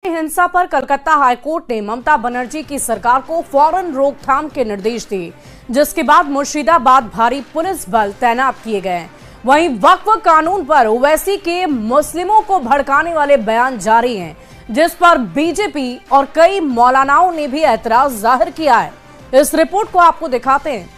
हिंसा पर कलकत्ता हाईकोर्ट ने ममता बनर्जी की सरकार को फौरन रोकथाम के निर्देश दिए, जिसके बाद मुर्शिदाबाद भारी पुलिस बल तैनात किए गए। वहीं वक्फ कानून पर ओवैसी के मुस्लिमों को भड़काने वाले बयान जारी हैं, जिस पर बीजेपी और कई मौलानाओं ने भी ऐतराज जाहिर किया है। इस रिपोर्ट को आपको दिखाते हैं।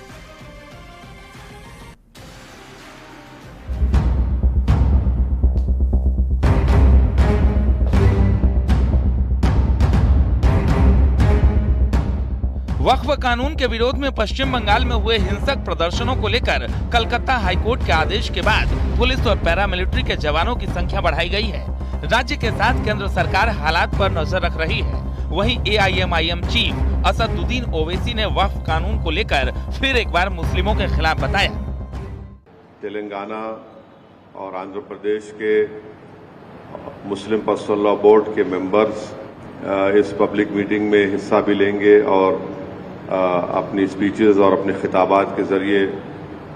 वक्फ कानून के विरोध में पश्चिम बंगाल में हुए हिंसक प्रदर्शनों को लेकर कलकत्ता हाईकोर्ट के आदेश के बाद पुलिस और पैरामिलिट्री के जवानों की संख्या बढ़ाई गई है। राज्य के साथ केंद्र सरकार हालात पर नजर रख रही है। वहीं AIMIM चीफ असदुद्दीन ओवैसी ने वक्फ कानून को लेकर फिर एक बार मुस्लिमों के खिलाफ बताया। तेलंगाना और आंध्र प्रदेश के मुस्लिम पर्सनल लॉ बोर्ड के मेंबर्स इस पब्लिक मीटिंग में हिस्सा भी लेंगे और अपनी स्पीचेस और अपने खिताबात के जरिए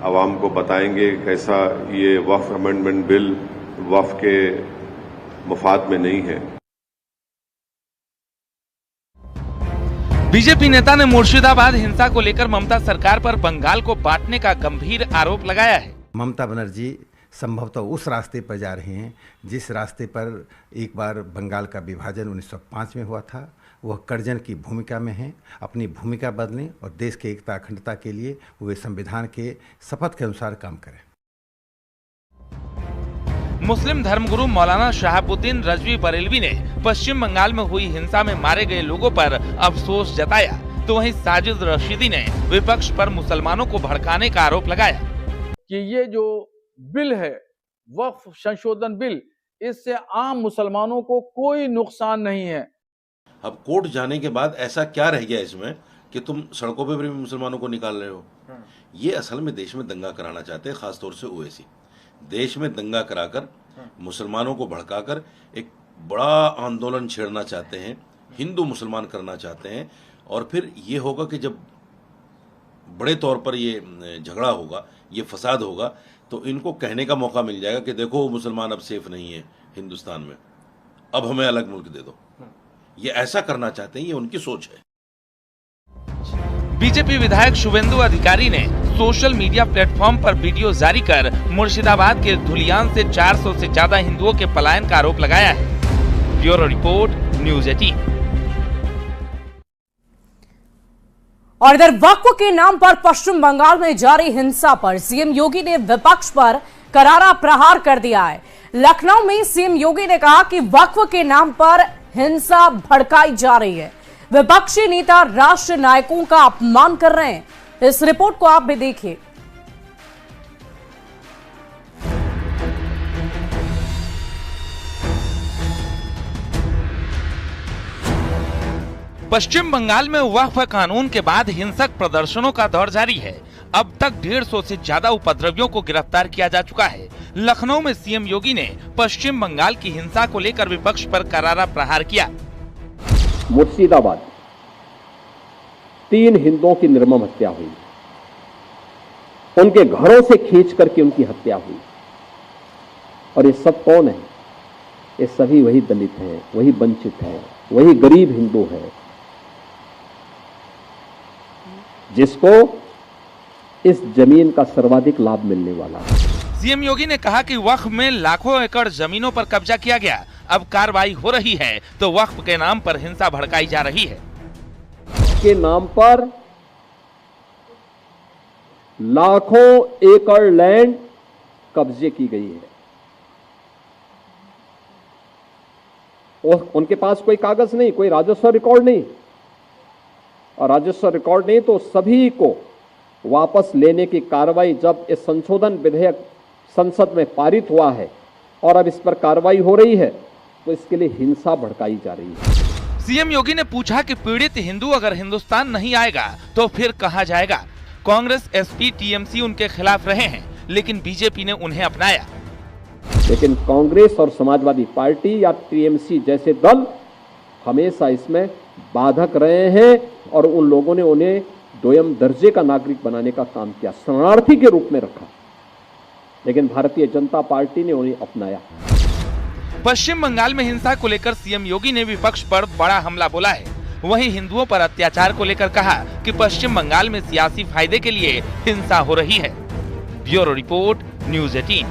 आवाम को बताएंगे कैसा ये वक्फ अमेंडमेंट बिल वक्फ के मुफाद में नहीं है। बीजेपी नेता ने मुर्शिदाबाद हिंसा को लेकर ममता सरकार पर बंगाल को बांटने का गंभीर आरोप लगाया है। ममता बनर्जी संभवतः उस रास्ते पर जा रहे हैं जिस रास्ते पर एक बार बंगाल का विभाजन 1905 में हुआ था। वह कर्जन की भूमिका में हैं। अपनी भूमिका बदलें और देश के एकता अखंडता के लिए वे संविधान के शपथ के अनुसार काम करें। मुस्लिम धर्मगुरु मौलाना शहाबुद्दीन रजवी बरेलवी ने पश्चिम बंगाल में हुई हिंसा में मारे गए लोगों पर अफसोस जताया, तो वहीं साजिद रशीदी ने विपक्ष पर मुसलमानों को भड़काने का आरोप लगाया कि ये जो बिल है वक्फ संशोधन बिल, इससे आम मुसलमानों को कोई नुकसान नहीं है। अब कोर्ट जाने के बाद ऐसा क्या रह गया इसमें कि तुम सड़कों पे भी मुसलमानों को निकाल रहे हो। ये असल में देश में दंगा कराना चाहते हैं, खासतौर से ओवैसी देश में दंगा कराकर मुसलमानों को भड़काकर एक बड़ा आंदोलन छेड़ना चाहते हैं, हिंदू मुसलमान करना चाहते हैं। और फिर ये होगा कि जब बड़े तौर पर ये झगड़ा होगा, ये फसाद होगा, तो इनको कहने का मौका मिल जाएगा कि देखो मुसलमान अब सेफ नहीं है हिंदुस्तान में, अब हमें अलग मुल्क दे दो। ये ऐसा करना चाहते हैं, ये उनकी सोच है। बीजेपी विधायक शुभेंदु अधिकारी ने सोशल मीडिया प्लेटफॉर्म पर वीडियो जारी कर मुर्शिदाबाद के धुलियान से 400 से ज्यादा हिंदुओं के पलायन का आरोप लगाया है। Bureau report, news 18। और इधर वक्फ के नाम पर पश्चिम बंगाल में जारी हिंसा पर सीएम योगी ने विपक्ष पर करारा प्रहार कर दिया है। लखनऊ में सीएम योगी ने कहा कि वक्फ के नाम पर हिंसा भड़काई जा रही है। विपक्षी नेता राष्ट्रीय नायकों का अपमान कर रहे हैं। इस रिपोर्ट को आप भी देखिए। पश्चिम बंगाल में वक्फ कानून के बाद हिंसक प्रदर्शनों का दौर जारी है। अब तक 150 से ज्यादा उपद्रवियों को गिरफ्तार किया जा चुका है। लखनऊ में सीएम योगी ने पश्चिम बंगाल की हिंसा को लेकर विपक्ष पर करारा प्रहार किया। मुर्शिदाबाद 3 हिंदुओं की निर्मम हत्या हुई, उनके घरों से खींच करके उनकी हत्या हुई। और ये सब कौन है? ये सभी वही दलित हैं, वही वंचित हैं, वही गरीब हिंदू हैं, जिसको इस जमीन का सर्वाधिक लाभ मिलने वाला है। सीएम योगी ने कहा कि वक्फ में लाखों एकड़ जमीनों पर कब्जा किया गया, अब कार्रवाई हो रही है तो वक्फ के नाम पर हिंसा भड़काई जा रही है। के नाम पर लाखों एकड़ लैंड कब्जे की गई है और उनके पास कोई कागज नहीं, कोई राजस्व रिकॉर्ड नहीं। और राजस्व रिकॉर्ड नहीं तो सभी को वापस लेने की कार्रवाई, जब इस संशोधन विधेयक संसद में पारित हुआ है और अब इस पर कार्रवाई हो रही है, तो इसके लिए हिंसा भड़काई जा रही है। सीएम योगी ने पूछा कि पीड़ित हिंदू अगर हिंदुस्तान नहीं आएगा तो फिर कहां जाएगा। कांग्रेस, एसपी, टीएमसी उनके खिलाफ रहे हैं, लेकिन बीजेपी ने उन्हें अपनाया। लेकिन कांग्रेस और समाजवादी पार्टी या टीएमसी जैसे दल हमेशा इसमें बाधक रहे हैं और उन लोगों ने उन्हें दोयम दर्जे का नागरिक बनाने का काम किया, शरणार्थी के रूप में रखा। लेकिन भारतीय जनता पार्टी ने उन्हें अपनाया। पश्चिम बंगाल में हिंसा को लेकर सीएम योगी ने विपक्ष पर बड़ा हमला बोला है। वहीं हिंदुओं पर अत्याचार को लेकर कहा कि पश्चिम बंगाल में सियासी फायदे के लिए हिंसा हो रही है। Bureau report, news 18।